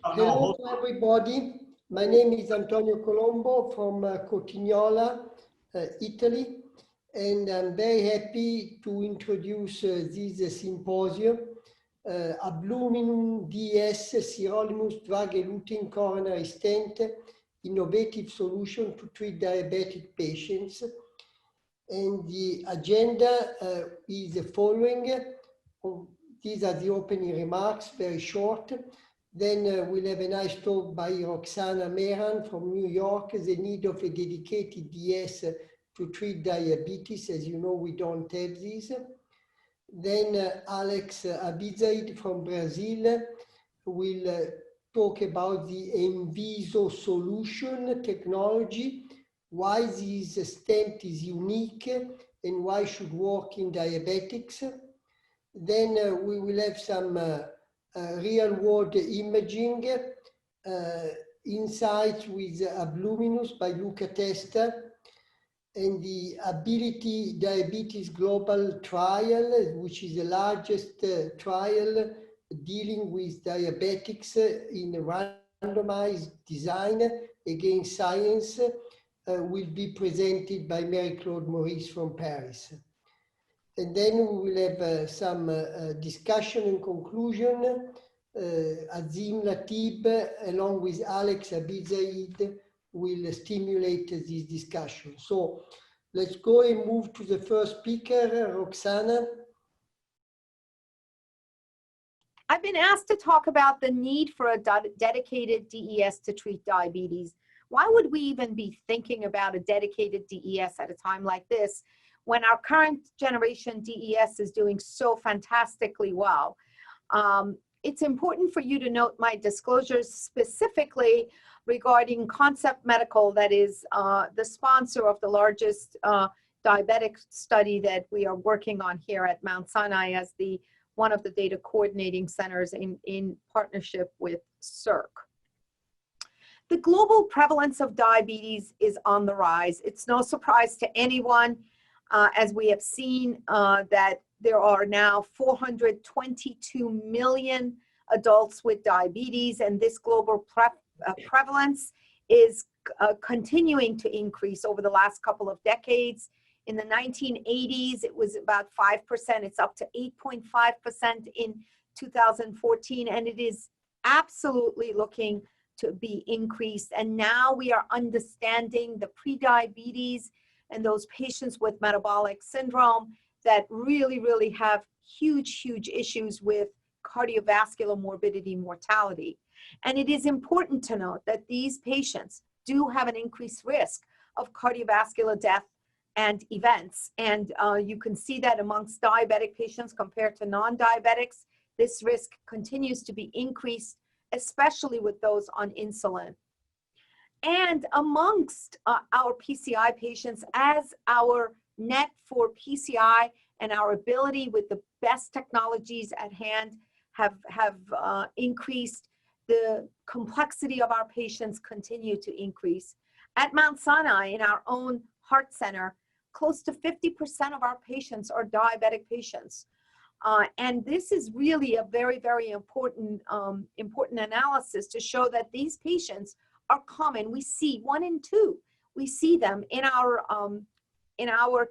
Hello to everybody. My name is Antonio Colombo from Cotignola, Italy, and I'm very happy to introduce this symposium, Abluminus DS Sirolimus Drug-Eluting Coronary Stent, Innovative Solution to Treat Diabetic Patients. And the agenda is the following. These are the opening remarks, very short. Then we'll have a nice talk by Roxana Mehran from New York, the need of a dedicated DS to treat diabetes. As you know, we don't have these. Then Alexandre Abizaid from Brazil will talk about the ENVISOLUTIon Technology, why this stent is unique and why it should work in diabetics. Then we will have some real-world imaging insights with Abluminus by Luca Testa, and the Ability Diabetes Global Trial, which is the largest trial dealing with diabetics in a randomized design against science, will be presented by Marie-Claude Morice from Paris. And then we will have some discussion and conclusion. Azim Latib, along with Alex Abizaid, will stimulate this discussion. So let's go and move to the first speaker, Roxana. I've been asked to talk about the need for a dedicated DES to treat diabetes. Why would we even be thinking about a dedicated DES at a time like this when our current generation DES is doing so fantastically well? It's important for you to note my disclosures specifically regarding Concept Medical, that is the sponsor of the largest diabetic study that we are working on here at Mount Sinai as one of the data coordinating centers in partnership with CERC. The global prevalence of diabetes is on the rise. It's no surprise to anyone, as we have seen that there are now 422 million adults with diabetes, and this global prevalence is continuing to increase over the last couple of decades. In the 1980s, it was about 5%. It's up to 8.5% in 2014, and it is absolutely looking to be increased. And now we are understanding the prediabetes and those patients with metabolic syndrome that really have huge issues with cardiovascular morbidity, mortality. And it is important to note that these patients do have an increased risk of cardiovascular death and events. And you can see that amongst diabetic patients compared to non-diabetics, this risk continues to be increased, especially with those on insulin. And amongst our PCI patients, as our net for PCI and our ability with the best technologies at hand have increased, the complexity of our patients continue to increase. At Mount Sinai, in our own heart center, close to 50% of our patients are diabetic patients. And this is really a very important analysis to show that these patients are common. We see 1 in 2. We see them in our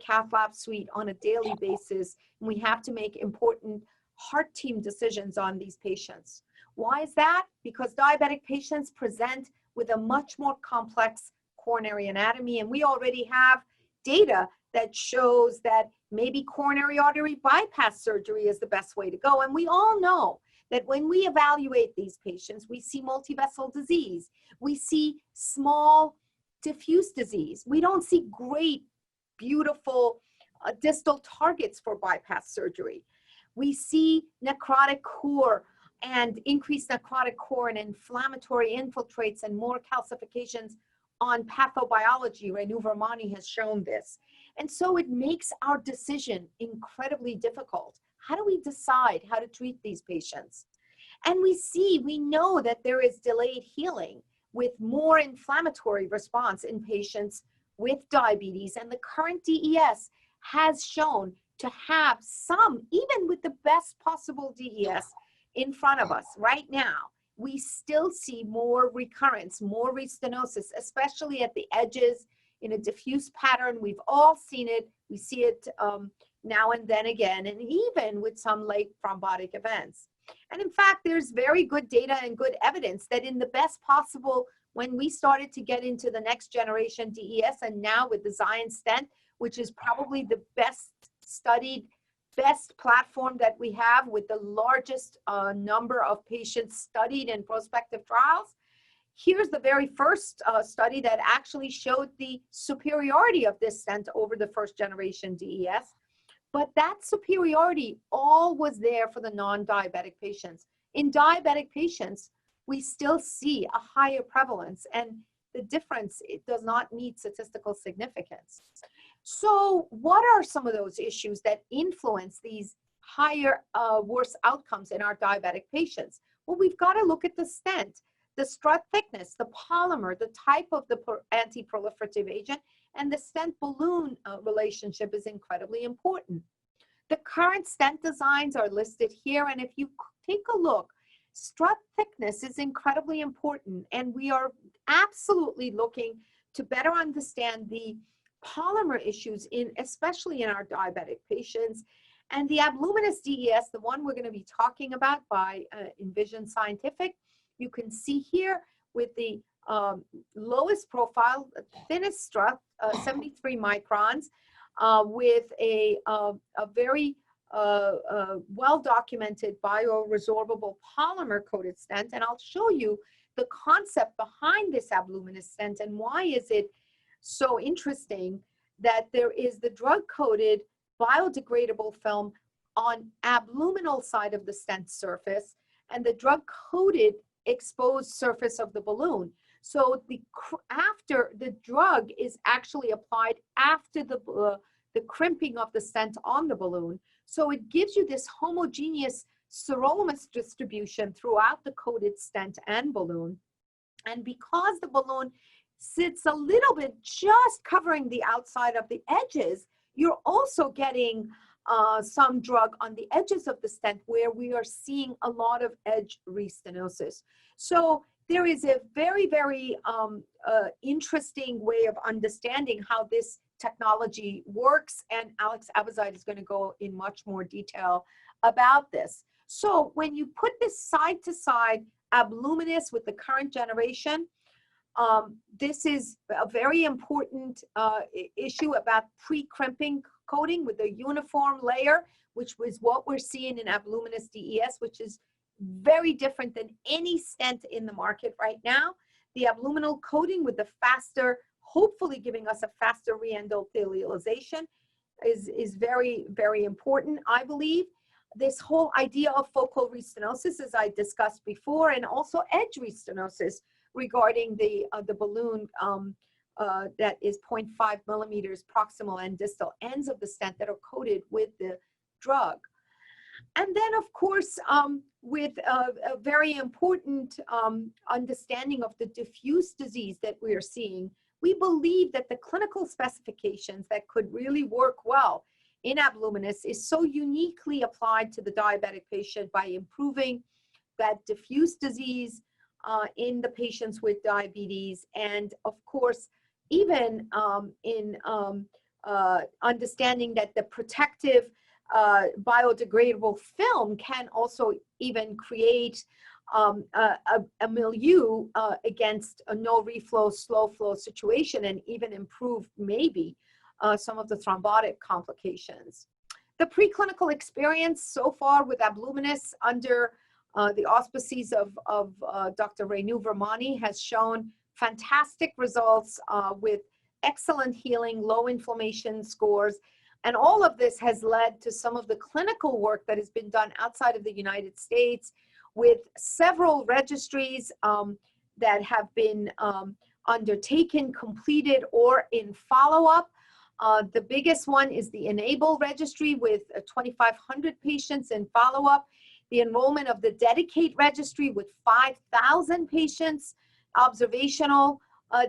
cath lab suite on a daily basis, and we have to make important heart team decisions on these patients. Why is that? Because diabetic patients present with a much more complex coronary anatomy, and we already have data that shows that maybe coronary artery bypass surgery is the best way to go. And we all know that when we evaluate these patients, we see multivessel disease, we see small diffuse disease. We don't see great, beautiful distal targets for bypass surgery. We see necrotic core and increased necrotic core and inflammatory infiltrates and more calcifications on pathobiology. Renu Vermani has shown this. And so it makes our decision incredibly difficult. How do we decide how to treat these patients? And we know that there is delayed healing with more inflammatory response in patients with diabetes. And the current DES has shown to have some, even with the best possible DES in front of us right now, we still see more recurrence, more restenosis, especially at the edges in a diffuse pattern. We've all seen it. We see it now and then again, and even with some late thrombotic events. And in fact, there's very good data and good evidence that in the best possible, when we started to get into the next generation DES, and now with the Zion stent, which is probably the best studied, best platform that we have with the largest number of patients studied in prospective trials. Here's the very first study that actually showed the superiority of this stent over the first generation DES. But that superiority all was there for the non-diabetic patients. In diabetic patients, we still see a higher prevalence, and the difference, it does not meet statistical significance. So what are some of those issues that influence these higher, worse outcomes in our diabetic patients? Well, we've got to look at the stent, the strut thickness, the polymer, the type of the anti-proliferative agent, and the stent balloon relationship is incredibly important. The current stent designs are listed here, and if you take a look, strut thickness is incredibly important, and we are absolutely looking to better understand the polymer issues especially in our diabetic patients. And the Abluminus DES, the one we're going to be talking about by Envision Scientific, you can see here with the lowest profile, thinnest strut, 73 microns, with a very well-documented bioresorbable polymer-coated stent. And I'll show you the concept behind this Abluminus stent and why is it so interesting that there is the drug-coated biodegradable film on abluminal side of the stent surface and the drug-coated exposed surface of the balloon. So after the drug is actually applied after the crimping of the stent on the balloon. So it gives you this homogeneous sirolimus distribution throughout the coated stent and balloon. And because the balloon sits a little bit just covering the outside of the edges, you're also getting some drug on the edges of the stent where we are seeing a lot of edge restenosis. So there is a very, very interesting way of understanding how this technology works, and Alex Abizaid is going to go in much more detail about this. So when you put this side to side, Abluminus with the current generation, this is a very important issue about pre-crimping coating with a uniform layer, which was what we're seeing in Abluminus DES, which is very different than any stent in the market right now. The abluminal coating with the faster, hopefully giving us a faster reendothelialization is very, very important, I believe. This whole idea of focal restenosis, as I discussed before, and also edge restenosis regarding the balloon that is 0.5 millimeters proximal and distal ends of the stent that are coated with the drug. And then, of course, with a very important understanding of the diffuse disease that we are seeing, we believe that the clinical specifications that could really work well in Abluminus is so uniquely applied to the diabetic patient by improving that diffuse disease in the patients with diabetes. And of course, even in understanding that the protective biodegradable film can also even create a milieu against a no reflow, slow flow situation, and even improve maybe some of the thrombotic complications. The preclinical experience so far with Abluminus under the auspices of Dr. Renu Vermani has shown fantastic results with excellent healing, low inflammation scores. And all of this has led to some of the clinical work that has been done outside of the United States with several registries that have been undertaken, completed, or in follow-up. The biggest one is the ENABLE registry with 2,500 patients in follow-up. The enrollment of the DEDICATE registry with 5,000 patients, observational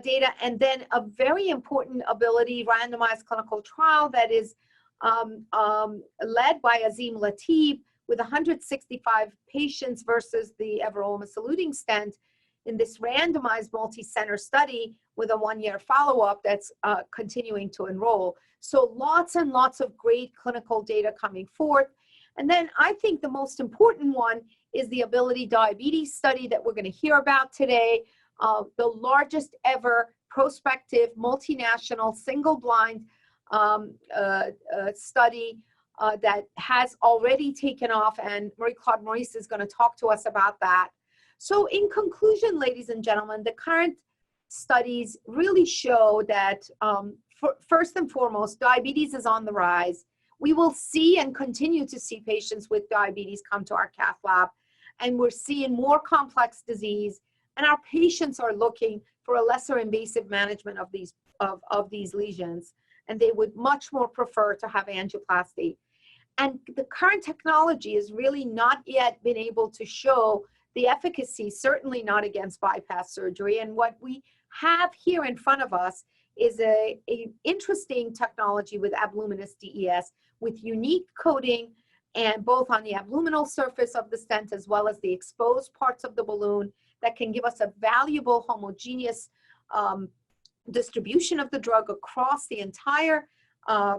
data, and then a very important ability randomized clinical trial that is led by Azim Latif with 165 patients versus the everolimus-eluting stent in this randomized multi-center study with a 1-year follow-up that's continuing to enroll. So lots and lots of great clinical data coming forth. And then I think the most important one is the Ability Diabetes study that we're going to hear about today, the largest ever prospective multinational single-blind study that has already taken off, and Marie-Claude Morice is going to talk to us about that. So in conclusion, ladies and gentlemen, the current studies really show that first and foremost, diabetes is on the rise. We will see and continue to see patients with diabetes come to our cath lab, and we're seeing more complex disease, and our patients are looking for a lesser invasive management of these lesions, and they would much more prefer to have angioplasty. And the current technology has really not yet been able to show the efficacy, certainly not against bypass surgery. And what we have here in front of us is an interesting technology with Abluminus DES with unique coating, and both on the abluminal surface of the stent as well as the exposed parts of the balloon that can give us a valuable homogeneous distribution of the drug across the entire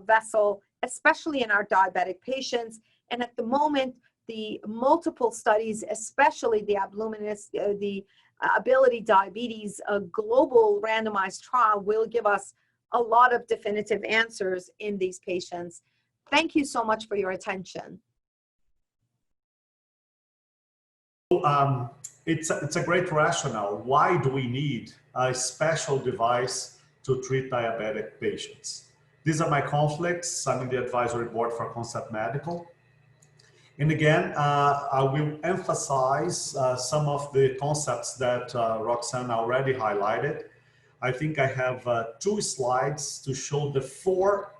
vessel, especially in our diabetic patients. And at the moment, the multiple studies, especially the Abluminus, the Ability Diabetes global randomized trial, will give us a lot of definitive answers in these patients. Thank you so much for your attention. It's a great rationale. Why do we need a special device to treat diabetic patients? These are my conflicts. I'm in the advisory board for Concept Medical. And again, I will emphasize some of the concepts that Roxana already highlighted. I think I have 2 slides to show the 4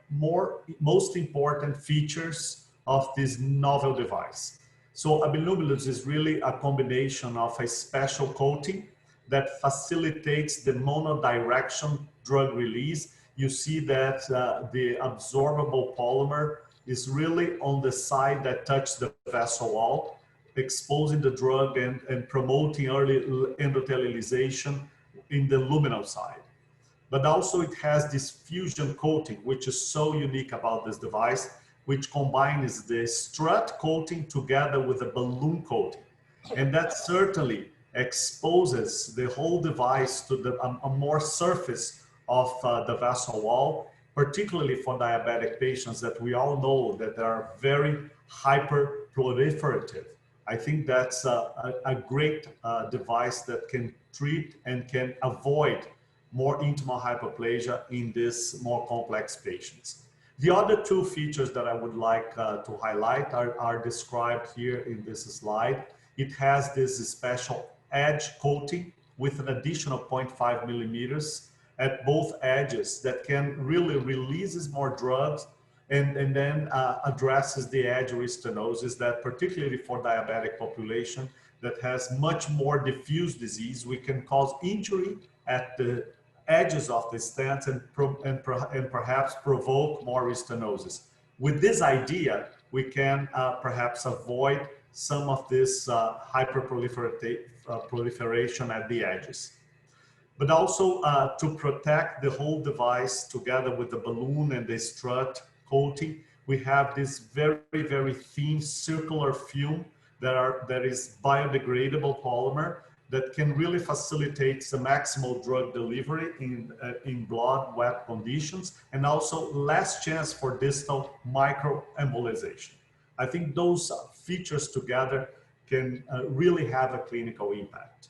most important features of this novel device. So Abluminus is really a combination of a special coating that facilitates the monodirection drug release. You see that the absorbable polymer is really on the side that touches the vessel wall, exposing the drug and promoting early endothelialization in the luminal side. But also it has this fusion coating, which is so unique about this device, which combines the strut coating together with a balloon coating. And that certainly exposes the whole device to a more surface of the vessel wall, particularly for diabetic patients that we all know that they are very hyperproliferative. I think that's a great device that can treat and can avoid more intimal hyperplasia in these more complex patients. The other 2 features that I would like to highlight are described here in this slide. It has this special edge coating with an additional 0.5 millimeters at both edges that can really releases more drugs and then addresses the edge restenosis that particularly for diabetic population that has much more diffuse disease, we can cause injury at the edges of the stents and perhaps provoke more restenosis. With this idea, we can perhaps avoid some of this proliferation at the edges. But also to protect the whole device together with the balloon and the strut coating, we have this very, very thin circular film that is biodegradable polymer that can really facilitate the maximal drug delivery in blood wet conditions, and also less chance for distal microembolization. I think those features together can really have a clinical impact.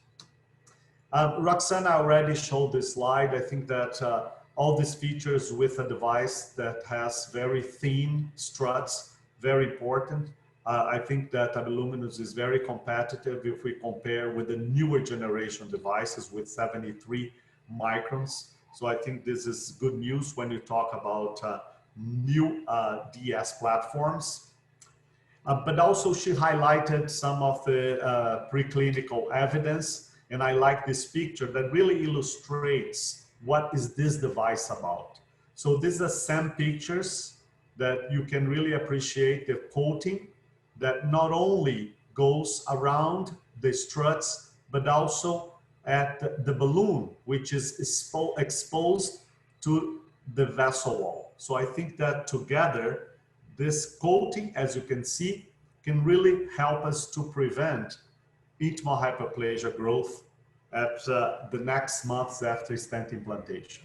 Roxana already showed this slide. I think that all these features with a device that has very thin struts, very important. I think that Abluminus is very competitive if we compare with the newer generation devices with 73 microns. So I think this is good news when you talk about new DS platforms. But also she highlighted some of the preclinical evidence, and I like this picture that really illustrates what is this device about. So these are some pictures that you can really appreciate the coating that not only goes around the struts, but also at the balloon, which is exposed to the vessel wall. So I think that together, this coating, as you can see, can really help us to prevent intimal hyperplasia growth at the next months after stent implantation.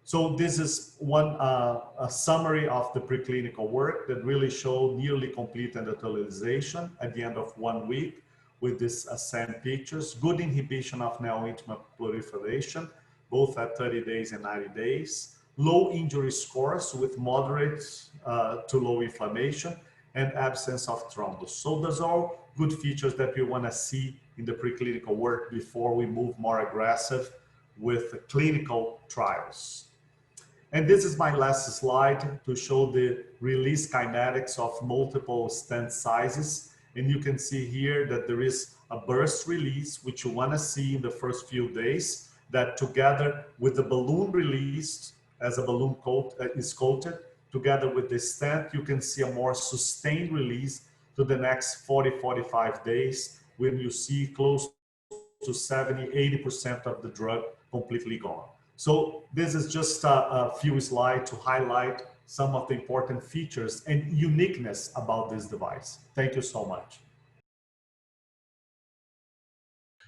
So this is a summary of the preclinical work that really showed nearly complete endothelialization at the end of 1 week with these SAM pictures, good inhibition of neointimal proliferation, both at 30 days and 90 days, low injury scores with moderate to low inflammation, and absence of thrombus. So those are all good features that we want to see in the preclinical work before we move more aggressive with clinical trials. And this is my last slide to show the release kinetics of multiple stent sizes. And you can see here that there is a burst release, which you want to see in the first few days, that together with the balloon released, as a balloon is coated, together with the stent, you can see a more sustained release to the next 40-45 days when you see close to 70-80% of the drug completely gone. So this is just a few slides to highlight some of the important features and uniqueness about this device. Thank you so much.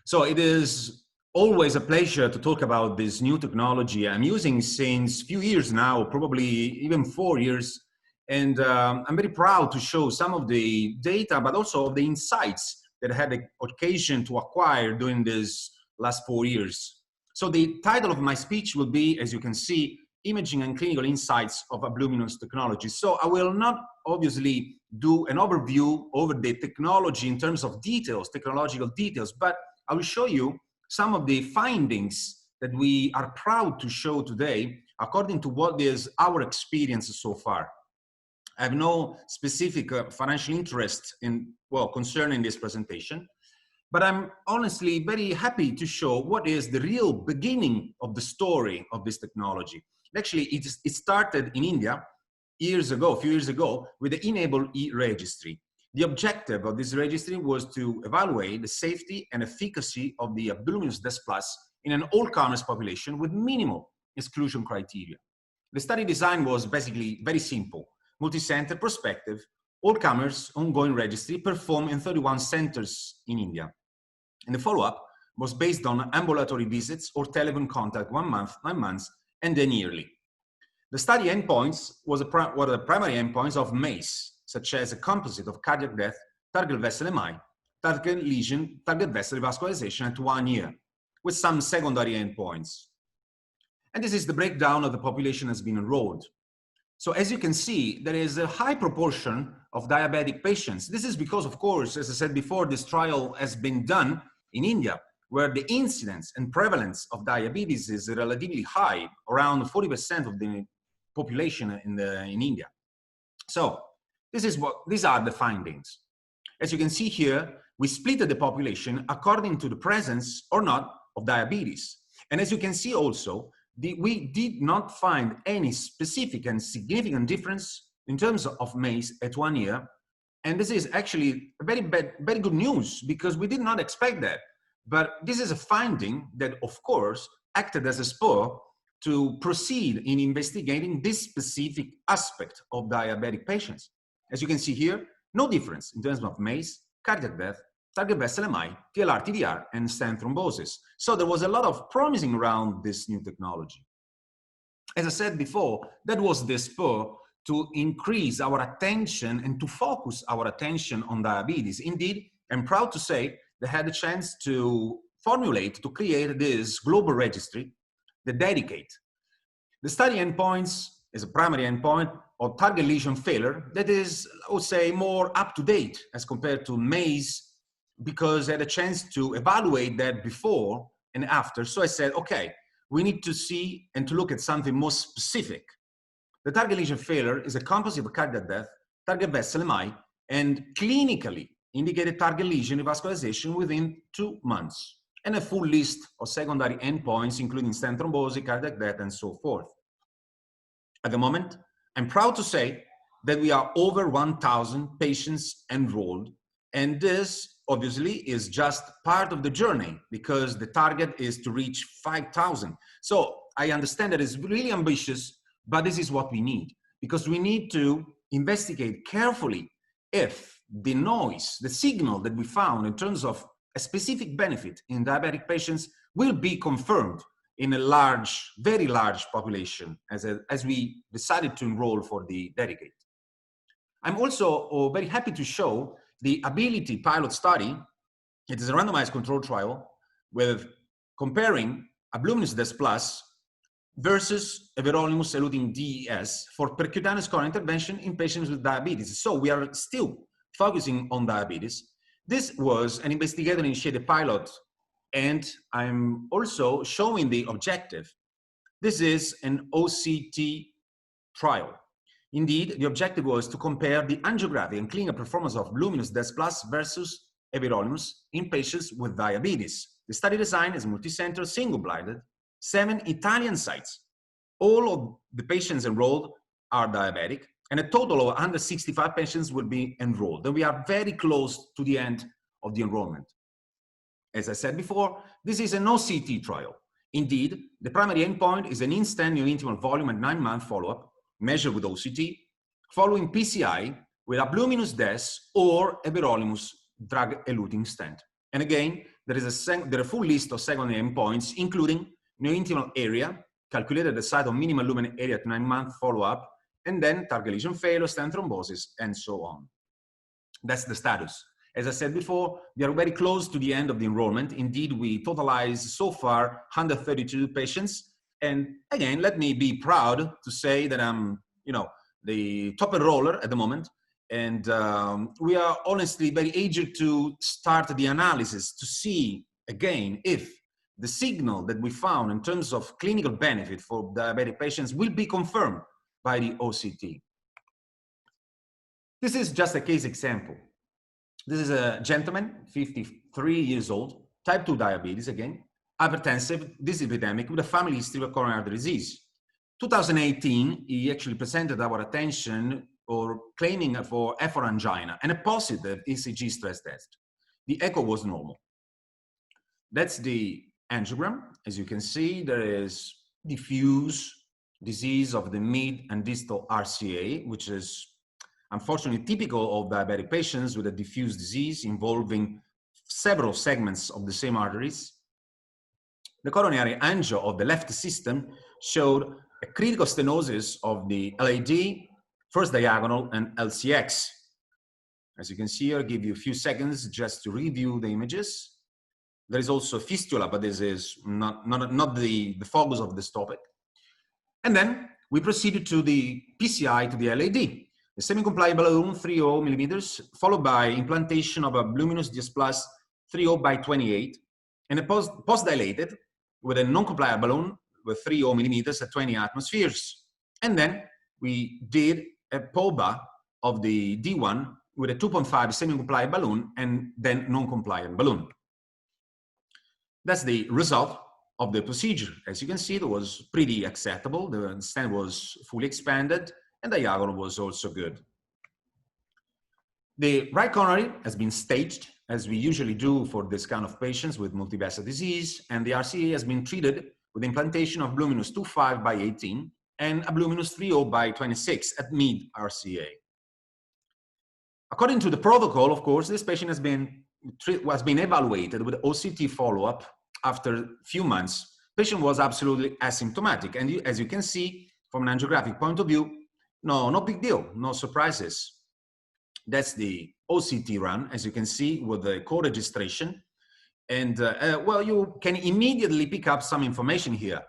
So it is always a pleasure to talk about this new technology I'm using since a few years now, probably even 4 years. And I'm very proud to show some of the data, but also the insights that I had the occasion to acquire during this last 4 years. So the title of my speech will be, as you can see, Imaging and Clinical Insights of Abluminus Technology. So I will not obviously do an overview over the technology in terms of details, technological details, but I will show you some of the findings that we are proud to show today according to what is our experience so far. I have no specific financial interest in, well, concerning this presentation, but I'm honestly very happy to show what is the real beginning of the story of this technology. Actually, it started in India a few years ago, with the Enable e-registry. The objective of this registry was to evaluate the safety and efficacy of the Abluminus Des Plus in an all-comers population with minimal exclusion criteria. The study design was basically very simple. Multi-center, prospective, all-comers ongoing registry performed in 31 centers in India. And the follow-up was based on ambulatory visits or telephone contact 1 month, 9 months, and then yearly. The study endpoints were the primary endpoints of MACE, such as a composite of cardiac death, target vessel MI, target lesion, target vessel revascularization at 1 year, with some secondary endpoints. And this is the breakdown of the population that's been enrolled. So as you can see, there is a high proportion of diabetic patients. This is because, of course, as I said before, this trial has been done in India, where the incidence and prevalence of diabetes is relatively high, around 40% of the population in India. So these are the findings. As you can see here, we split the population according to the presence or not of diabetes. And as you can see also, we did not find any specific and significant difference in terms of MACE at 1 year. And this is actually very good news, because we did not expect that. But this is a finding that, of course, acted as a spur to proceed in investigating this specific aspect of diabetic patients. As you can see here, no difference in terms of MACE, cardiac death, target vessel MI, TLR, TDR, and stent thrombosis. So there was a lot of promising around this new technology. As I said before, that was the spur to increase our attention and to focus our attention on diabetes. Indeed, I'm proud to say they had a chance to formulate, to create this global registry that dedicate the study endpoints as a primary endpoint of target lesion failure that is, I would say, more up to date as compared to MACE, because I had a chance to evaluate that before and after. So I said, okay, we need to see and to look at something more specific. The target lesion failure is a composite of cardiac death, target vessel MI, and clinically indicated target lesion revascularization within 2 months, and a full list of secondary endpoints, including stent thrombosis, cardiac death, and so forth. At the moment, I'm proud to say that we are over 1,000 patients enrolled. And this obviously is just part of the journey because the target is to reach 5,000. So I understand that it's really ambitious, but this is what we need because we need to investigate carefully if the noise, the signal that we found in terms of a specific benefit in diabetic patients will be confirmed in a large, very large population as we decided to enroll for the Dedicate. I'm also very happy to show the Ability pilot study. It is a randomized control trial with comparing Abluminus Des Plus versus Everolimus-Eluting DES for percutaneous coronary intervention in patients with diabetes. So we are still focusing on diabetes. This was an investigator-initiated pilot, and I'm also showing the objective. This is an OCT trial. Indeed, the objective was to compare the angiographic and clinical performance of Luminous Des Plus versus Everolimus in patients with diabetes. The study design is multicenter, single-blinded, 7 Italian sites. All of the patients enrolled are diabetic, and a total of 165 patients will be enrolled. And we are very close to the end of the enrollment. As I said before, this is an OCT trial. Indeed, the primary endpoint is an in-stent neointimal volume and 9-month follow-up measured with OCT, following PCI with Abluminus Des or Everolimus Drug-Eluting Stent. And again, there is a full list of secondary endpoints, including neointimal area, calculated at the site of minimal lumen area at 9-month follow-up, and then target lesion failure, stent thrombosis, and so on. That's the status. As I said before, we are very close to the end of the enrollment. Indeed, we totalized so far 132 patients. And again, let me be proud to say that I'm, the top enroller at the moment. And we are honestly very eager to start the analysis to see again if the signal that we found in terms of clinical benefit for diabetic patients will be confirmed by the OCT. This is just a case example. This is a gentleman, 53 years old, type 2 diabetes again, hypertensive, dyslipidemic with a family history of coronary artery disease. 2018, he actually presented our attention or claiming for F4 angina and a positive ECG stress test. The echo was normal. That's the angiogram. As you can see, there is diffuse disease of the mid and distal RCA, which is unfortunately typical of diabetic patients with a diffuse disease involving several segments of the same arteries. The coronary angio of the left system showed a critical stenosis of the LAD, first diagonal, and LCX. As you can see here, I'll give you a few seconds just to review the images. There is also a fistula, but this is not the focus of this topic. And then we proceeded to the PCI to the LAD. The semi-compliant balloon, 30 millimeters, followed by implantation of a Abluminus Des Plus 30 by 28, and a post-dilated with a non-compliant balloon with 30 millimeters at 20 atmospheres. And then we did a POBA of the D1 with a 2.5 semi-compliant balloon and then non-compliant balloon. That's the result of the procedure. As you can see, it was pretty acceptable. The stent was fully expanded and the diagonal was also good. The right coronary has been staged, as we usually do for this kind of patients with multivessel disease, and the RCA has been treated with implantation of Abluminus 2.5 by 18 and Abluminus 3.0 by 26 at mid RCA. According to the protocol, of course, this patient has been evaluated with OCT follow-up after a few months. The patient was absolutely asymptomatic, and as you can see from an angiographic point of view, no big deal, no surprises. That's the OCT run, as you can see, with the co-registration. And well, you can immediately pick up some information here.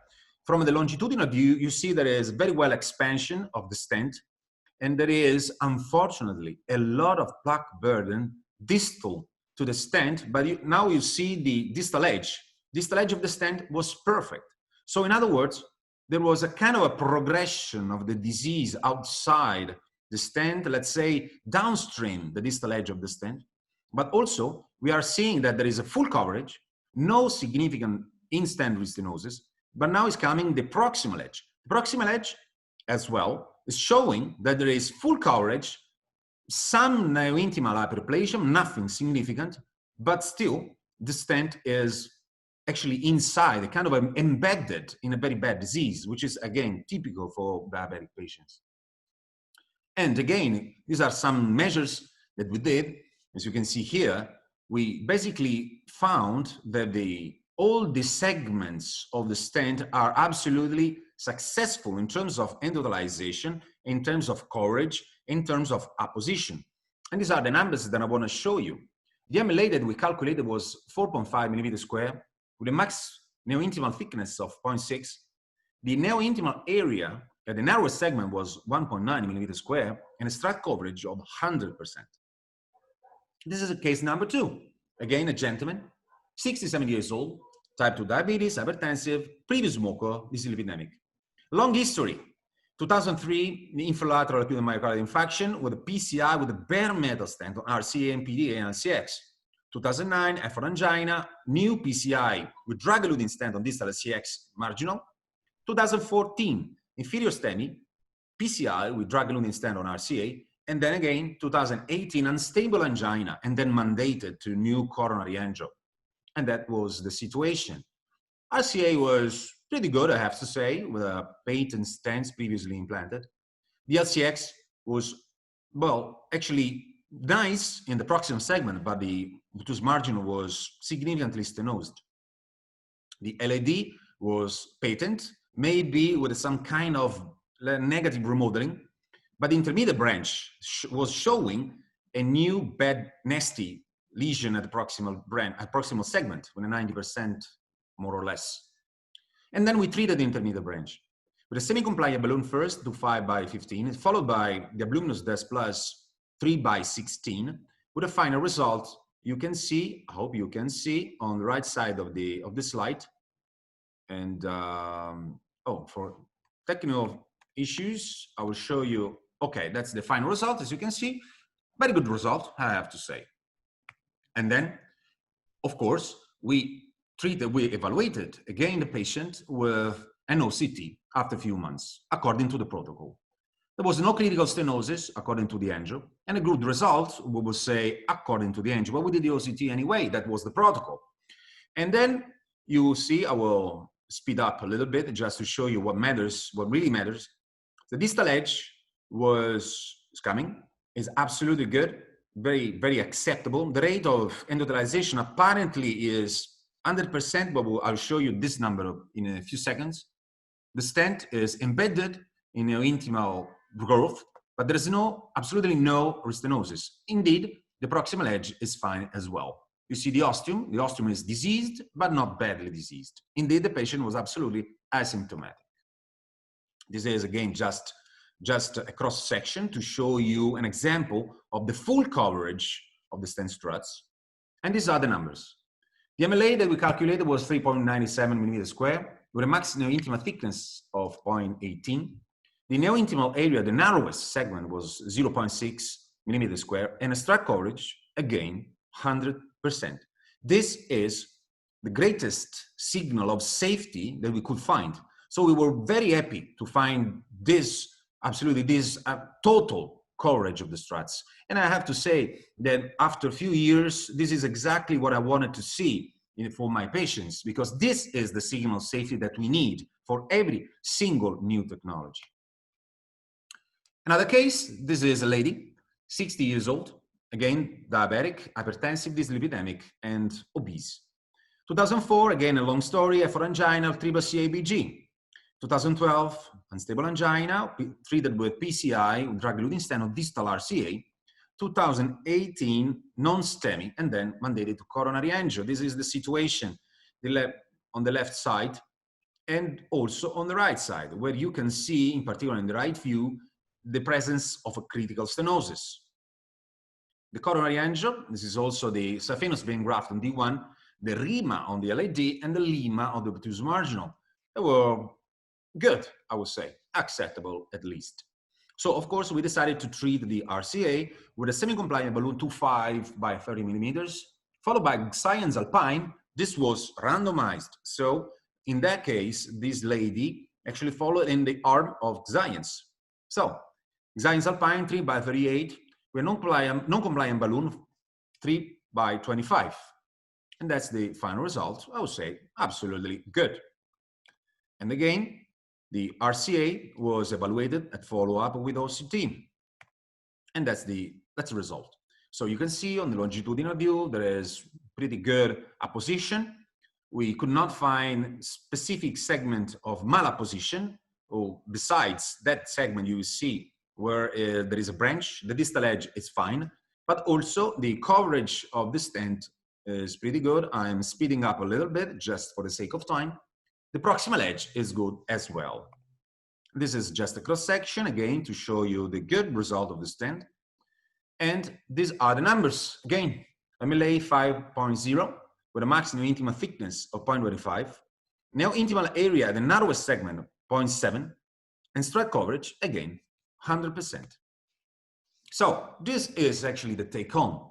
From the longitudinal view, you see there is very well expansion of the stent, and there is, unfortunately, a lot of plaque burden distal to the stent, but now you see the distal edge. Distal edge of the stent was perfect. So in other words, there was a kind of a progression of the disease outside the stent, let's say downstream the distal edge of the stent, but also we are seeing that there is a full coverage, no significant in-stent restenosis, but now is coming the proximal edge. The proximal edge as well is showing that there is full coverage, some neointimal hyperplasia, nothing significant, but still the stent is actually inside, kind of embedded in a very bad disease, which is again typical for diabetic patients. And again, these are some measures that we did. As you can see here, we basically found that all the segments of the stent are absolutely successful in terms of endothelialization, in terms of coverage, in terms of apposition. And these are the numbers that I want to show you. The MLA that we calculated was 4.5 millimeters square with a max neointimal thickness of 0.6. The neointimal area at the narrowest segment was 1.9 millimeters square and a strut coverage of 100%. This is a case number 2. Again, a gentleman, 67 years old, type 2 diabetes, hypertensive, previous smoker, dyslipidemic. Long history. 2003, the infralateral acute myocardial infarction with a PCI with a bare metal stent on RCA and PDA and LCX. 2009, effort angina, new PCI with drug-eluting stent on distal LCX marginal. 2014, inferior STEMI, PCI with drug-eluting stent on RCA. And then again, 2018, unstable angina, and then mandated to new coronary angio. And that was the situation. RCA was pretty good, I have to say, with a patent stents previously implanted. The LCX was, well, actually nice in the proximal segment, but the obtuse margin was significantly stenosed. The LAD was patent, maybe with some kind of negative remodeling, but the intermediate branch was showing a new bad, nasty lesion at the proximal segment with a 90% more or less. And then we treated the intermediate branch with a semi-compliant balloon first to 5/15, followed by the Abluminus Des Plus 3/16, with a final result you can see, I hope you can see, on the right side of the slide. And for technical issues, I will show you. Okay, that's the final result, as you can see. Very good result, I have to say. And then, of course, we evaluated again the patient with an OCT after a few months, according to the protocol. There was no critical stenosis, according to the angio, and a good result, we will say, according to the angio. But we did the OCT anyway, that was the protocol. And then you will see, I will speed up a little bit just to show you what matters, what really matters. The distal edge is coming, is absolutely good, very, very acceptable. The rate of endothelialization apparently is 100%, but I'll show you this number in a few seconds. The stent is embedded in neointimal growth, but there is absolutely no restenosis. Indeed, the proximal edge is fine as well. You see the ostium is diseased, but not badly diseased. Indeed, the patient was absolutely asymptomatic. This is again just a cross section to show you an example of the full coverage of the stent struts. And these are the numbers. The MLA that we calculated was 3.97 millimeters square with a max neointimal thickness of 0.18. The neointimal area, the narrowest segment, was 0.6 millimeters square, and a strut coverage, again, 100%. This is the greatest signal of safety that we could find. So we were very happy to find this, absolutely, this total coverage of the struts. And I have to say that after a few years, this is exactly what I wanted to see for my patients, because this is the signal of safety that we need for every single new technology. Another case, this is a lady, 60 years old, again, diabetic, hypertensive, dyslipidemic, and obese. 2004, again, a long story, effort angina, triple CABG. 2012, unstable angina, treated with PCI, drug-eluting stent on distal RCA. 2018, non-STEMI, and then mandated to coronary angio. This is the situation on the left side, and also on the right side, where you can see, in particular in the right view, the presence of a critical stenosis. The coronary angio, this is also the saphenous vein graft on D1, the RIMA on the LAD, and the LIMA on the obtuse marginal. They were good, I would say, acceptable at least. So, of course, we decided to treat the RCA with a semi-compliant balloon 2.5/30 millimeters, followed by Science Alpine. This was randomized. So, in that case, this lady actually followed in the arm of Science. So, Xylene Alpine 3 by 38, we're non-compliant balloon 3 by 25. And that's the final result. I would say absolutely good. And again, the RCA was evaluated at follow-up with OCT. And that's the result. So you can see on the longitudinal view, there is pretty good apposition. We could not find specific segment of malapposition, or besides that segment you see where there is a branch, the distal edge is fine, but also the coverage of the stent is pretty good. I'm speeding up a little bit just for the sake of time. The proximal edge is good as well. This is just a cross-section, again, to show you the good result of the stent. And these are the numbers. Again, MLA 5.0 with a maximum intimal thickness of 0.25. Neo-intimal area, the narrowest segment, 0.7. And strike coverage, again, 100%. So this is actually the take-home.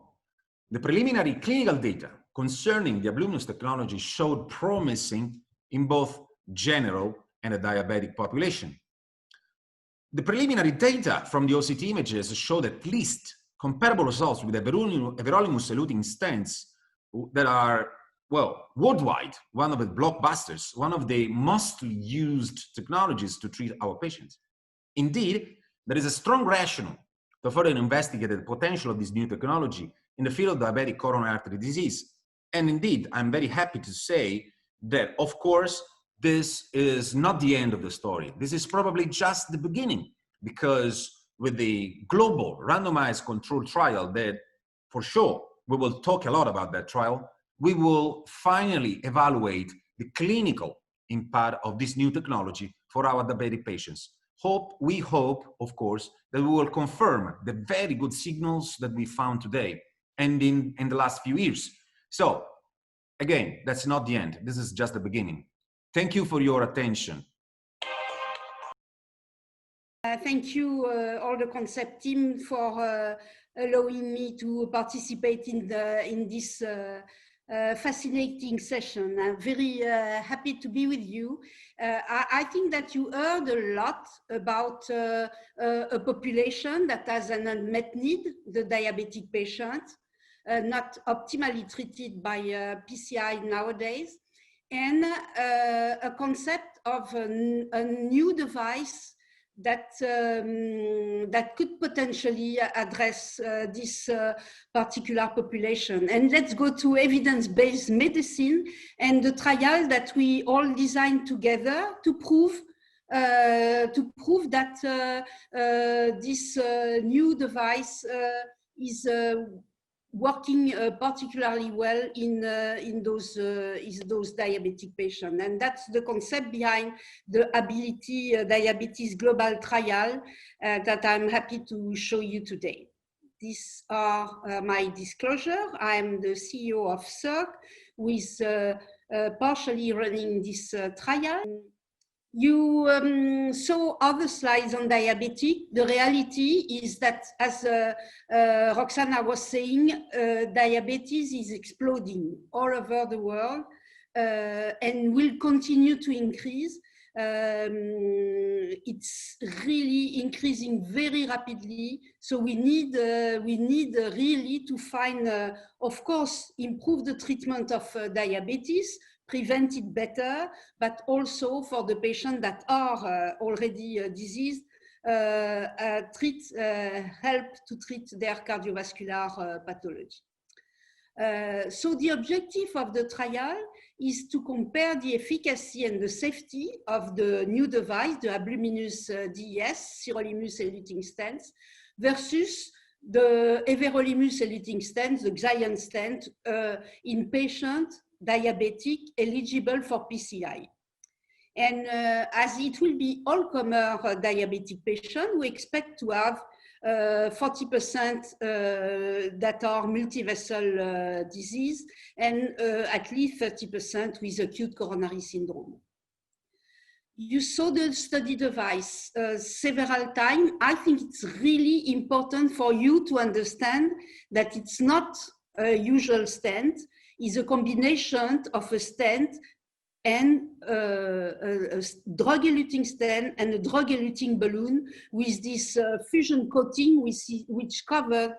The preliminary clinical data concerning the Abluminus technology showed promising in both general and a diabetic population. The preliminary data from the OCT images showed at least comparable results with the everolimus-eluting stents that are, well, worldwide, one of the blockbusters, one of the most used technologies to treat our patients. Indeed, there is a strong rationale to further investigate the potential of this new technology in the field of diabetic coronary artery disease. And indeed, I'm very happy to say that, of course, this is not the end of the story. This is probably just the beginning, because with the global randomized controlled trial that, for sure, we will talk a lot about that trial, we will finally evaluate the clinical impact of this new technology for our diabetic patients. We hope, of course, that we will confirm the very good signals that we found today and in the last few years. So, again, that's not the end. This is just the beginning. Thank you for your attention. Thank you, all the concept team, for allowing me to participate in this fascinating session. I'm very happy to be with you. I think that you heard a lot about a population that has an unmet need, the diabetic patient, not optimally treated by PCI nowadays, and a concept of a new device that that could potentially address this particular population. And let's go to evidence-based medicine and the trial that we all designed together to prove that this new device is working particularly well in those diabetic patients. And that's the concept behind the Ability Diabetes Global Trial that I'm happy to show you today. These are my disclosure. I'm the CEO of CERC, who is partially running this trial. You saw other slides on diabetes. The reality is that, as Roxana was saying, diabetes is exploding all over the world and will continue to increase. It's really increasing very rapidly. So we need really to find, of course, improve the treatment of diabetes, prevent it better, but also for the patients that are already diseased, help to treat their cardiovascular pathology. So the objective of the trial is to compare the efficacy and the safety of the new device, the Abluminus DES, sirolimus-eluting stents, versus the everolimus-eluting stents, the Xylene stent, in patients diabetic eligible for PCI. And as it will be all-comer diabetic patient, we expect to have 40% that are multivessel disease and at least 30% with acute coronary syndrome. You saw the study device several times. I think it's really important for you to understand that it's not a usual stent. Is a combination of a stent and a drug-eluting stent and a drug-eluting balloon with this fusion coating which covered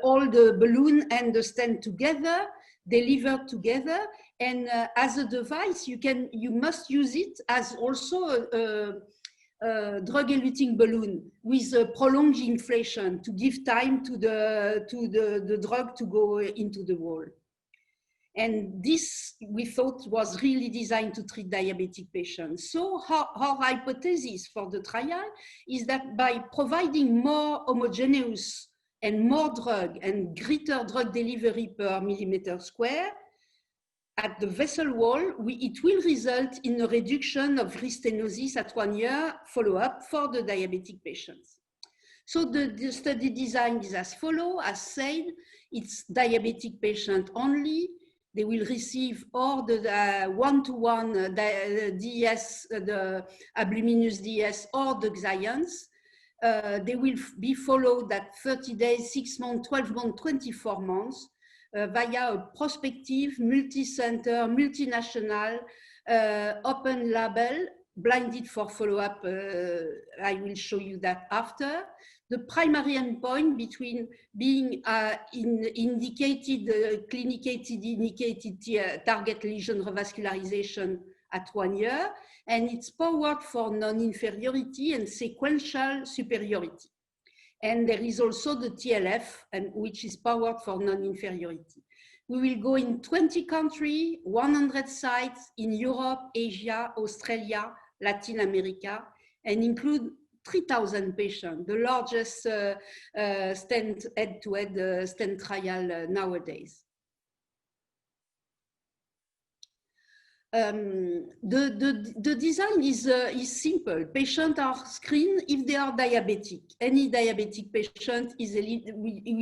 all the balloon and the stent together, delivered together. And as a device, you must use it as also a drug-eluting balloon with a prolonged inflation to give time to the drug to go into the wall. And this, we thought, was really designed to treat diabetic patients. So our hypothesis for the trial is that by providing more homogeneous and more drug and greater drug delivery per millimeter square at the vessel wall, it will result in a reduction of restenosis at 1 year follow-up for the diabetic patients. So the study design is as follows. As said, it's diabetic patient only. They will receive all the one-to-one DS, the Abluminus DS or the Xience. They will be followed at 30 days, 6 months, 12 months, 24 months via a prospective, multi-center, multinational, open label, blinded for follow-up. I will show you that after. The primary endpoint between being indicated, clinically indicated target lesion revascularization at 1 year, and it's powered for non-inferiority and sequential superiority. And there is also the TLF, which is powered for non-inferiority. We will go in 20 countries, 100 sites in Europe, Asia, Australia, Latin America, and include 3,000 patients, the largest stent head-to-head stent trial nowadays. The design is simple. Patients are screened if they are diabetic. Any diabetic patient who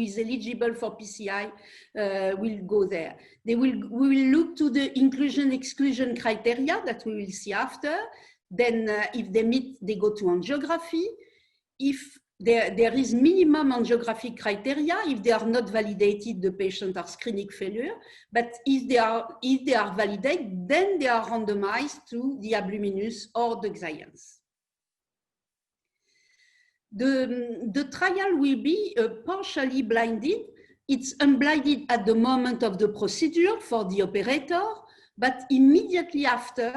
is eligible for PCI will go there. We will look to the inclusion-exclusion criteria that we will see after. Then if they meet, they go to angiography. If there is minimum angiographic criteria, if they are not validated, the patient are screening failure. But if they are validated, then they are randomized to the Abluminus or the Xience. The trial will be partially blinded. It's unblinded at the moment of the procedure for the operator, but immediately after,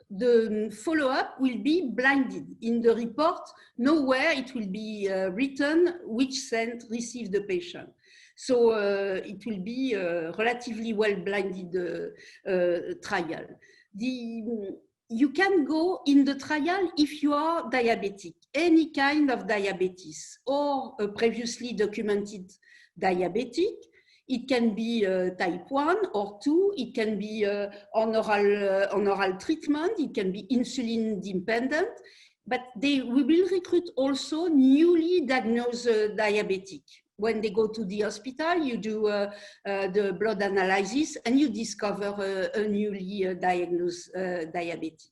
the follow-up will be blinded. In the report, nowhere it will be written which stent received the patient. So it will be a relatively well-blinded trial. You can go in the trial if you are diabetic, any kind of diabetes, or a previously documented diabetic. It can be type 1 or 2, it can be on oral treatment, it can be insulin dependent, but we will recruit also newly diagnosed diabetic. When they go to the hospital, you do the blood analysis and you discover a newly diagnosed diabetic.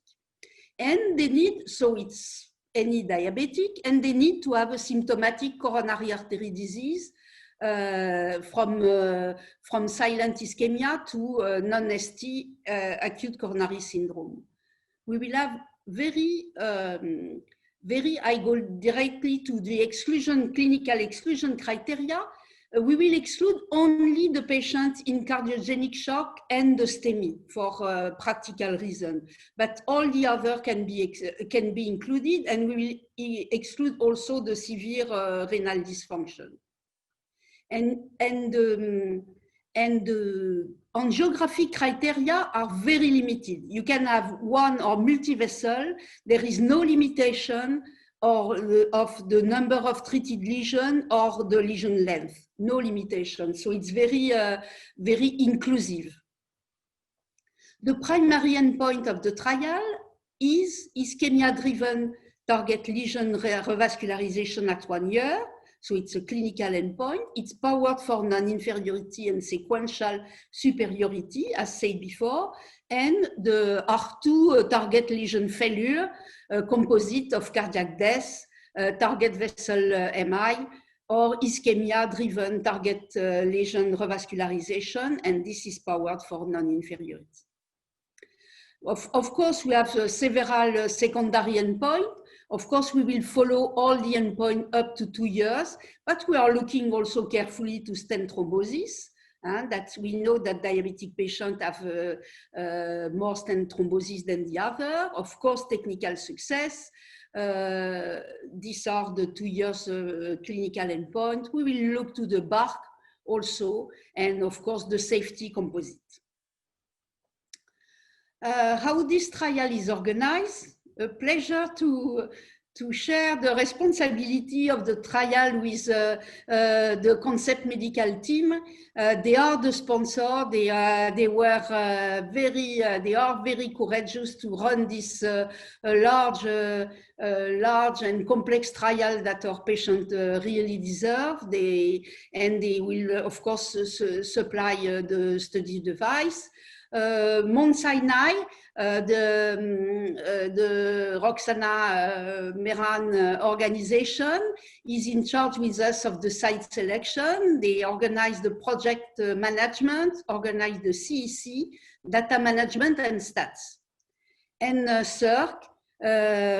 And they need, so it's any diabetic, and they need to have a symptomatic coronary artery disease from silent ischemia to non-ST acute coronary syndrome. We will have I go directly to the clinical exclusion criteria. We will exclude only the patients in cardiogenic shock and the STEMI for practical reason, but all the other can be included, and we will exclude also the severe renal dysfunction. And the angiographic criteria are very limited. You can have one or multi-vessel. There is no limitation of the number of treated lesions or the lesion length. No limitation. So it's very inclusive. The primary endpoint of the trial is ischemia-driven target lesion revascularization at 1 year. So it's a clinical endpoint. It's powered for non-inferiority and sequential superiority, as said before, and the R2 target lesion failure, composite of cardiac death, target vessel MI, or ischemia-driven target lesion revascularization, and this is powered for non-inferiority. Of course, we have several secondary endpoints. Of course, we will follow all the endpoints up to 2 years, but we are looking also carefully to stent thrombosis. That we know that diabetic patients have more stent thrombosis than the other. Of course, technical success. These are the 2 years clinical endpoint. We will look to the BARC also, and of course, the safety composite. How this trial is organized? A pleasure to share the responsibility of the trial with the Concept Medical team. They are the sponsor. They are very courageous to run this large and complex trial that our patients really deserve. They will, of course, supply the study device. Mount Sinai, the Roxana Mehran organization is in charge with us of the site selection. They organize the project management, organize the CEC, data management and stats. And CERC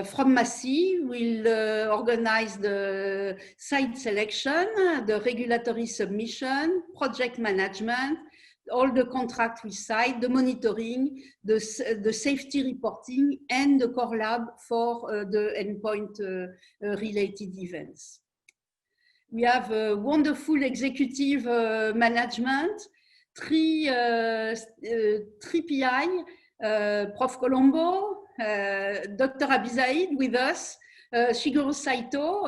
from Massy will organize the site selection, the regulatory submission, project management, all the contract with site, the monitoring, the safety reporting, and the core lab for the endpoint related events. We have a wonderful executive management, three PI, Prof. Colombo, Dr. Abizaid with us, Shigeru Saito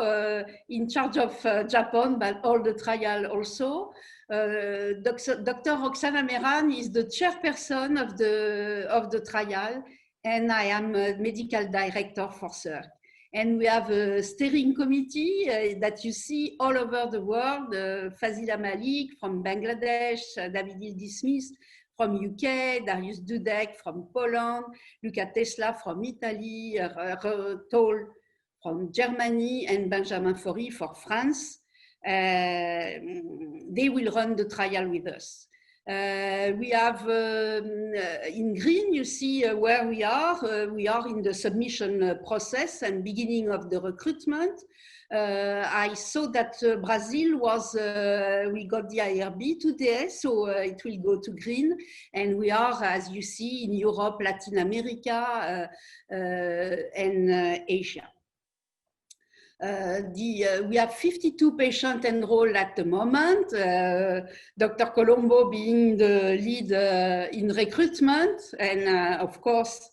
in charge of Japan, but all the trial also. Dr. Roxana Mehran is the chairperson of the trial, and I am a medical director for CERC. And we have a steering committee that you see all over the world, Fazila Malik from Bangladesh, David Hildesmith from UK, Darius Dudek from Poland, Luca Testa from Italy, Toll from Germany, and Benjamin Faury for France. They will run the trial with us. We have in green, you see where we are. We are in the submission process and beginning of the recruitment. I saw that Brazil was, we got the IRB today, so it will go to green. And we are, as you see, in Europe, Latin America, and Asia. We have 52 patients enrolled at the moment, Dr. Colombo being the lead in recruitment, and of course,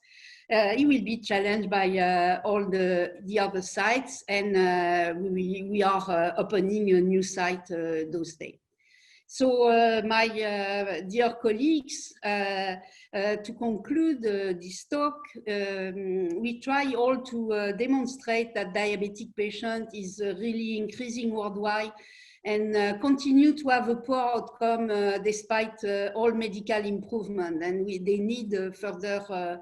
he will be challenged by all the other sites, and we are opening a new site those days. So my dear colleagues, to conclude this talk, we try all to demonstrate that diabetic patient is really increasing worldwide and continue to have a poor outcome despite all medical improvement, and they need further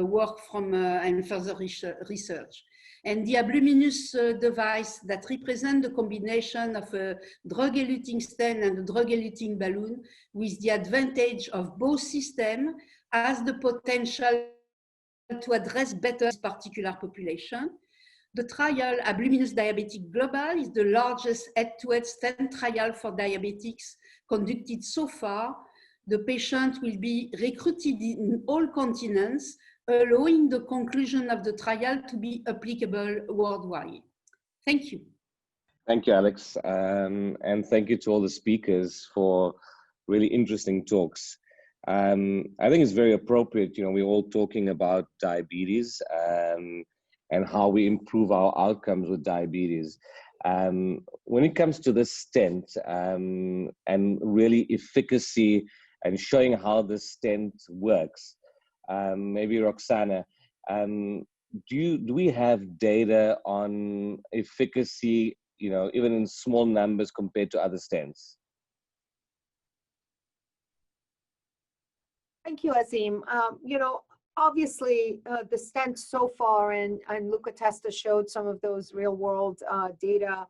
work from and further research. And the Abluminus device that represents the combination of a drug-eluting stent and a drug-eluting balloon with the advantage of both systems has the potential to address better this particular population. The trial Abluminus Diabetic Global is the largest head-to-head stent trial for diabetics conducted so far. The patient will be recruited in all continents, allowing the conclusion of the trial to be applicable worldwide. Thank you. Thank you, Alex. And thank you to all the speakers for really interesting talks. I think it's very appropriate, you know, we're all talking about diabetes and how we improve our outcomes with diabetes. When it comes to this stent and really efficacy and showing how the stent works, maybe Roxana, do we have data on efficacy, you know, even in small numbers compared to other stents? Thank you, Azim. You know, obviously the stent so far, and Luca Testa showed some of those real world data,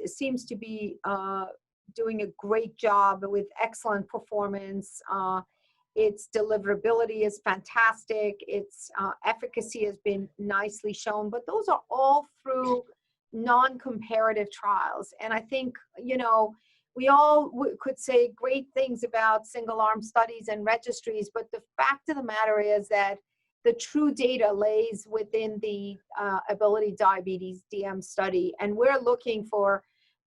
seems to be doing a great job with excellent performance. Its deliverability is fantastic. Its efficacy has been nicely shown, but those are all through non-comparative trials. And I think, you know, we all could say great things about single-arm studies and registries, but the fact of the matter is that the true data lays within the Ability Diabetes DM study. And we're looking for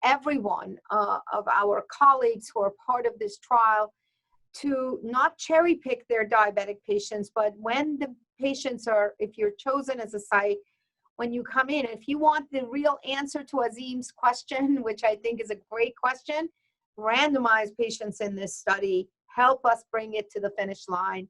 everyone of our colleagues who are part of this trial to not cherry pick their diabetic patients, but when the patients are, if you're chosen as a site, when you come in, if you want the real answer to Azim's question, which I think is a great question, randomize patients in this study, help us bring it to the finish line.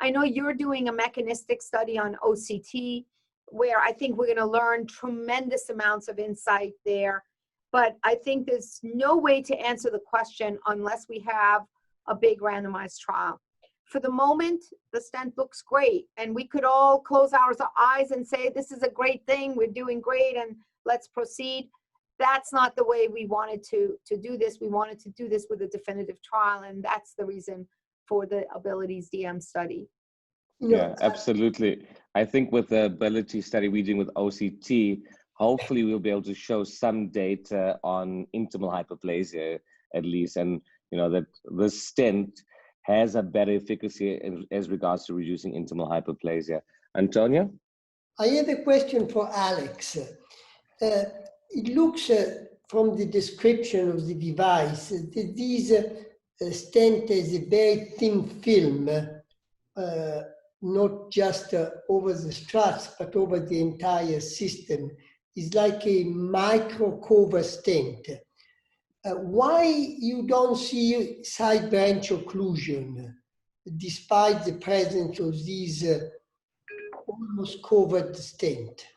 I know you're doing a mechanistic study on OCT, where I think we're going to learn tremendous amounts of insight there. But I think there's no way to answer the question unless we have a big randomized trial. For the moment, the stent looks great, and we could all close our eyes and say, this is a great thing, we're doing great, and let's proceed. That's not the way we wanted to do this. We wanted to do this with a definitive trial, and that's the reason for the Abilities DM study. Yeah, absolutely. I think with the Ability study we're doing with OCT, hopefully we'll be able to show some data on intimal hyperplasia at least, and you know that the stent has a better efficacy as regards to reducing intimal hyperplasia. Antonio? I have a question for Alex. It looks from the description of the device that this stent is a very thin film, not just over the struts, but over the entire system. It's like a micro cover stent. Why you don't see side branch occlusion despite the presence of these almost covered stent?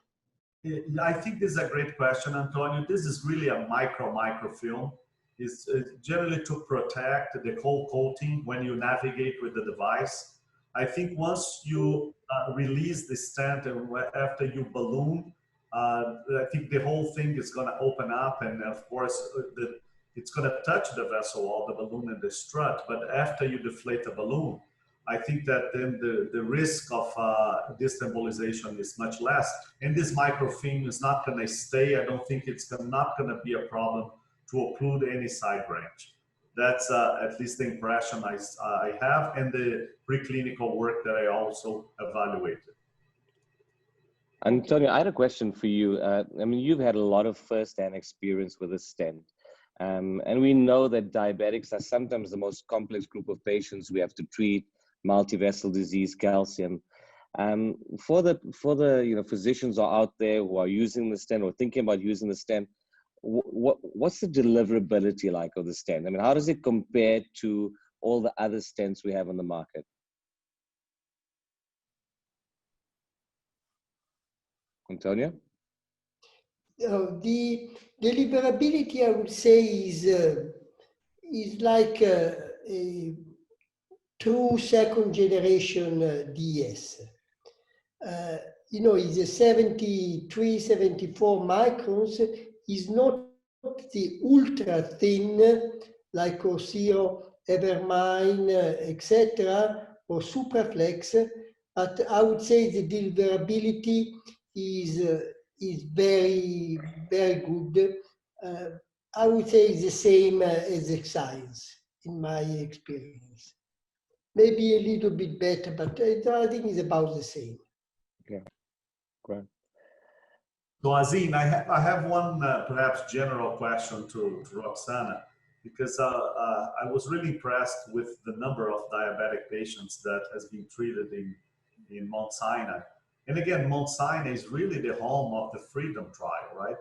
I think this is a great question, Antonio. This is really a microfilm. It's generally to protect the whole coating when you navigate with the device. I think once you release the stent and after you balloon, I think the whole thing is going to open up, and of course it's going to touch the vessel wall, the balloon and the strut. But after you deflate the balloon, I think that then the risk of disc embolization is much less. And this microfilm is not going to stay. I don't think it's not going to be a problem to occlude any side branch. That's at least the impression I have, and the preclinical work that I also evaluated. Antonio, I had a question for you. I mean, you've had a lot of first-hand experience with a stent. And we know that diabetics are sometimes the most complex group of patients we have to treat, multivessel disease, calcium. For the physicians who are out there who are using the stent or thinking about using the stent, what's the deliverability like of the stent? I mean, how does it compare to all the other stents we have on the market? Antonio? The deliverability, I would say, is like a true second generation DS. You know, it's a 73, 74 microns. Is not the ultra thin like Orsiro, Evermine, etc., or Superflex, but I would say the deliverability is very, very good. I would say it's the same as Exiles in my experience. Maybe a little bit better, but I think it's about the same. Yeah, great. So Azim, I have one perhaps general question to Roxana, because I was really impressed with the number of diabetic patients that has been treated in Mount Sinai. And again, Mount Sinai is really the home of the Freedom trial, right?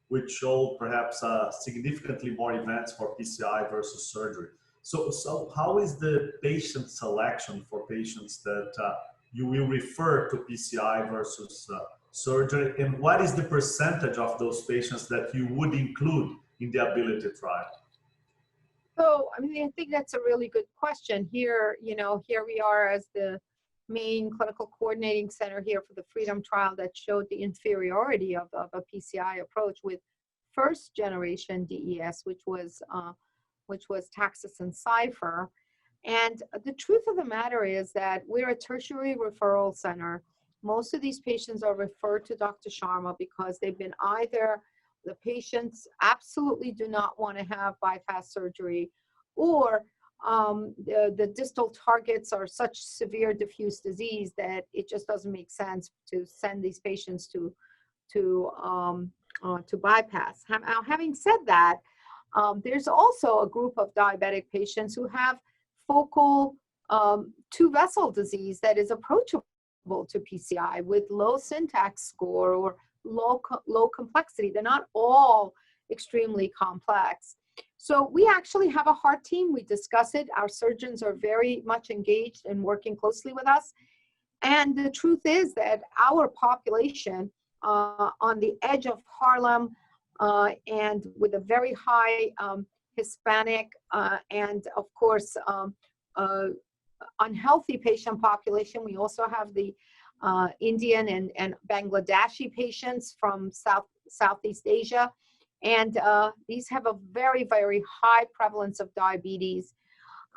Which showed perhaps significantly more events for PCI versus surgery. So how is the patient selection for patients that you will refer to PCI versus surgery? And what is the percentage of those patients that you would include in the Ability trial? So, I mean, I think that's a really good question. Here, you know, here we are as the main clinical coordinating center here for the Freedom trial that showed the inferiority of a PCI approach with first generation DES, which was Taxus and Cypher. And the truth of the matter is that we're a tertiary referral center. Most of these patients are referred to Dr. Sharma because they've been either the patients absolutely do not want to have bypass surgery, or the distal targets are such severe diffuse disease that it just doesn't make sense to send these patients to bypass. Now, having said that, there's also a group of diabetic patients who have focal two-vessel disease that is approachable to PCI with low syntax score or low complexity. They're not all extremely complex. So we actually have a heart team. We discuss it. Our surgeons are very much engaged and working closely with us. And the truth is that our population on the edge of Harlem and with a very high Hispanic and of course unhealthy patient population. We also have the Indian and Bangladeshi patients from Southeast Asia. And these have a very, very high prevalence of diabetes.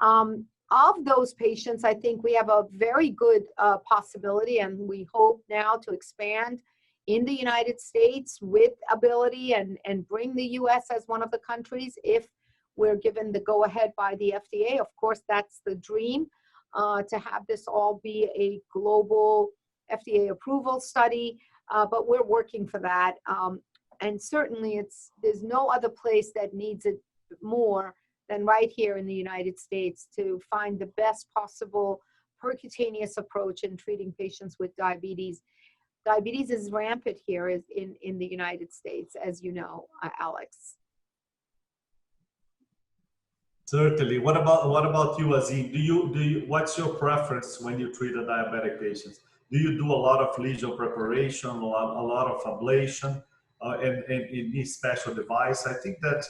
Of those patients, I think we have a very good possibility, and we hope now to expand in the United States with ability and bring the US as one of the countries if we're given the go-ahead by the FDA. Of course, that's the dream, to have this all be a global FDA approval study, but we're working for that. And certainly there's no other place that needs it more than right here in the United States to find the best possible percutaneous approach in treating patients with diabetes. Diabetes is rampant here in the United States, as you know, Alex. Certainly. What about you, Azim? What's your preference when you treat a diabetic patient? Do you do a lot of lesion preparation, a lot of ablation, and any special device? I think that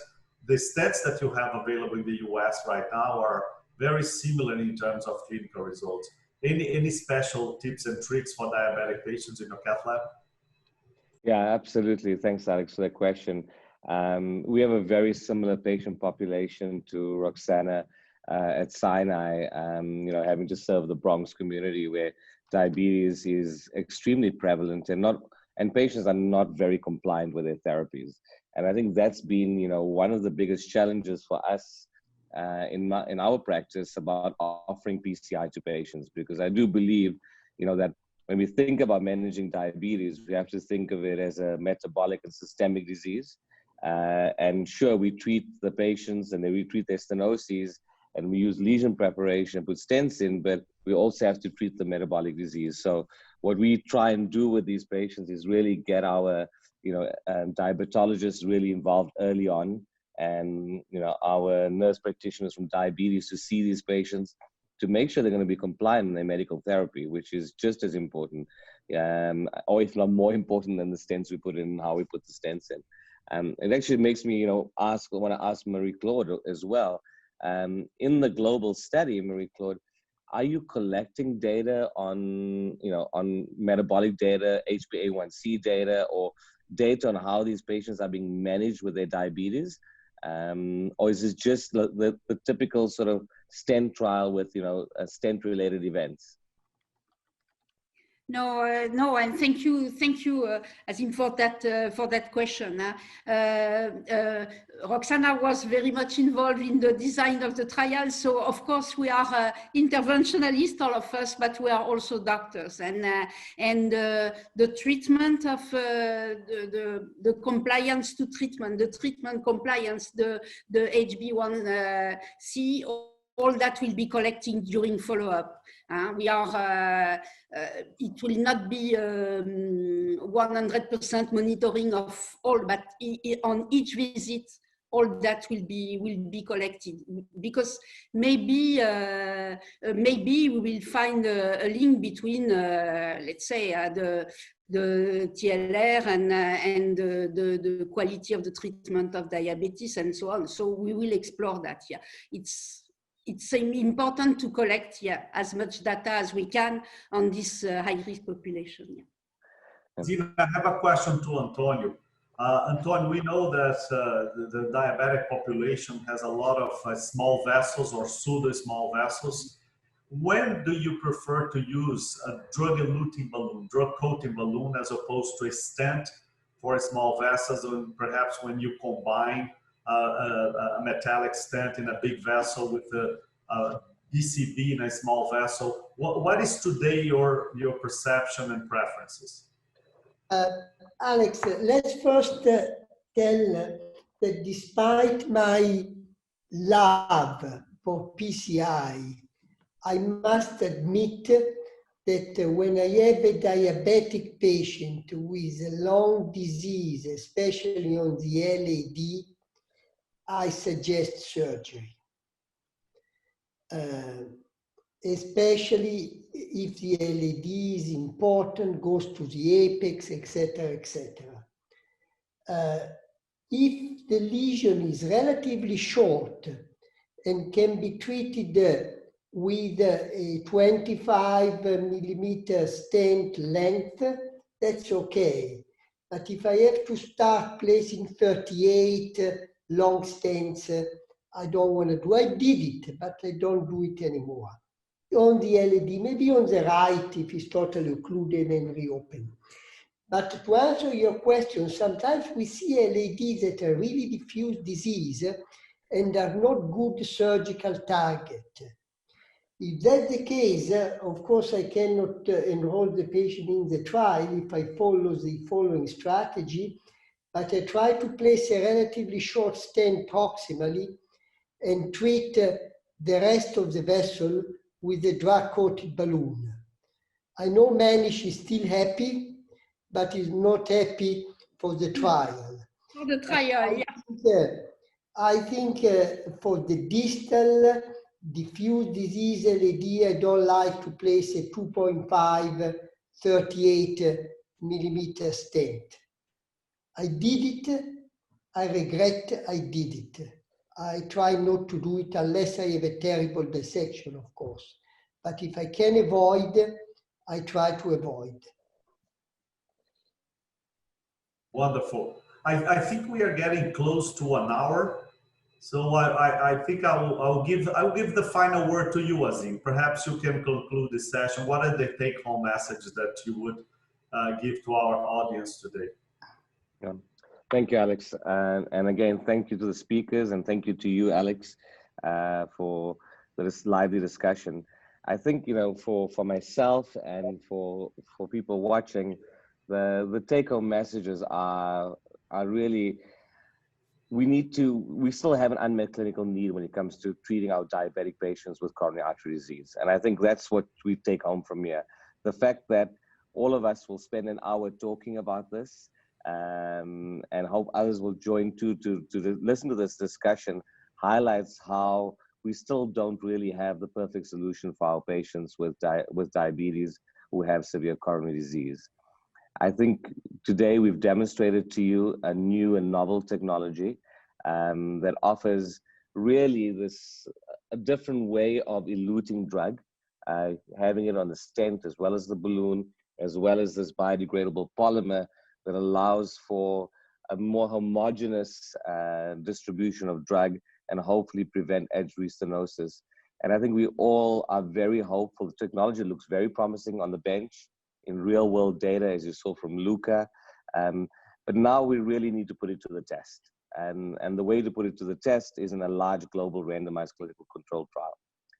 the stents that you have available in the US right now are very similar in terms of clinical results. Any special tips and tricks for diabetic patients in your cath lab? Yeah, absolutely. Thanks, Alex, for that question. We have a very similar patient population to Roxana at Sinai, having to serve the Bronx community where diabetes is extremely prevalent and patients are not very compliant with their therapies. And I think that's been, one of the biggest challenges for us in our practice about offering PCI to patients, because I do believe, that when we think about managing diabetes, we have to think of it as a metabolic and systemic disease. And sure, we treat the patients and then we treat their stenoses and we use lesion preparation, put stents in, but we also have to treat the metabolic disease. So what we try and do with these patients is really get our, diabetologists really involved early on, and, our nurse practitioners from diabetes to see these patients to make sure they're going to be compliant in their medical therapy, which is just as important, or if not more important than the stents we put in and how we put the stents in. It actually makes me, want to ask Marie-Claude as well. In the global study, Marie-Claude, are you collecting data on, on metabolic data, HbA1c data, or data on how these patients are being managed with their diabetes? Or is it just the typical sort of stent trial with, stent-related events? No, and thank you, Azim, for that question. Roxana was very much involved in the design of the trial, so of course we are interventionalists, all of us, but we are also doctors, and the treatment of the compliance to treatment, the treatment compliance, the HbA1c. All that will be collecting during follow-up. We are. It will not be 100% monitoring of all, but on each visit, all that will be collected. Because maybe we will find a link between, let's say, the TLR and the quality of the treatment of diabetes and so on. So we will explore that. Yeah, it's important to collect as much data as we can on this high-risk population. Zina, I have a question to Antonio. Antoine, we know that the diabetic population has a lot of small vessels or pseudo-small vessels. When do you prefer to use a drug-eluting balloon, drug-coating balloon, as opposed to a stent for small vessels, and perhaps when you combine a metallic stent in a big vessel with a DCB in a small vessel? What is today your perception and preferences? Alex, let's first tell that despite my love for PCI, I must admit that when I have a diabetic patient with a long disease, especially on the LAD, I suggest surgery. Especially if the LAD is important, goes to the apex, etc., etc. If the lesion is relatively short and can be treated with a 25 millimeter stent length, that's okay. But if I have to start placing 38 long stents, I don't want to do. I did it, but I don't do it anymore. On the LAD, maybe on the right if it's totally occluded and reopened. But to answer your question, sometimes we see LADs that are really diffuse disease and are not good surgical target. If that's the case, of course, I cannot enroll the patient in the trial if I follow the following strategy, but I try to place a relatively short stent proximally and treat the rest of the vessel with a drug-coated balloon. I know Manish is still happy, but is not happy for the trial. For the trial, yeah. I think for the distal diffuse disease LAD, I don't like to place a 2.5 38 millimeter stent. I did it. I regret I did it. I try not to do it unless I have a terrible dissection, of course. But if I can avoid, I try to avoid. Wonderful. I think we are getting close to an hour. So I think I'll give the final word to you, Azim. Perhaps you can conclude this session. What are the take-home messages that you would give to our audience today? Yeah. Thank you, Alex. And again, thank you to the speakers, and thank you to you, Alex, for this lively discussion. I think, you know, for myself and for people watching, the take-home messages are really, we still have an unmet clinical need when it comes to treating our diabetic patients with coronary artery disease. And I think that's what we take home from here. The fact that all of us will spend an hour talking about this, and hope others will join too to listen to this discussion, highlights how we still don't really have the perfect solution for our patients with diabetes who have severe coronary disease. I think today we've demonstrated to you a new and novel technology that offers really a different way of eluting drug, having it on the stent as well as the balloon, as well as this biodegradable polymer that allows for a more homogeneous distribution of drug and hopefully prevent edge restenosis. And I think we all are very hopeful. The technology looks very promising on the bench in real world data, as you saw from Luca. But now we really need to put it to the test. And the way to put it to the test is in a large global randomized clinical control trial.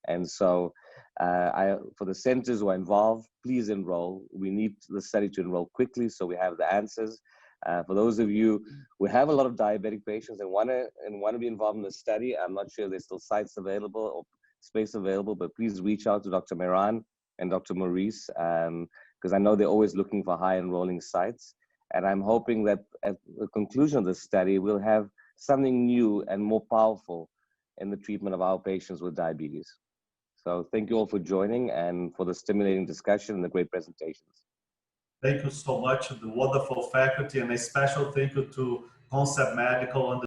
And so for the centers who are involved, please enroll. We need the study to enroll quickly so we have the answers. For those of you who have a lot of diabetic patients and want to be involved in the study, I'm not sure there's still sites available or space available, but please reach out to Dr. Mehran and Dr. Morice, because I know they're always looking for high enrolling sites. And I'm hoping that at the conclusion of this study, we'll have something new and more powerful in the treatment of our patients with diabetes. So thank you all for joining and for the stimulating discussion and the great presentations. Thank you so much, the wonderful faculty, and a special thank you to Concept Medical and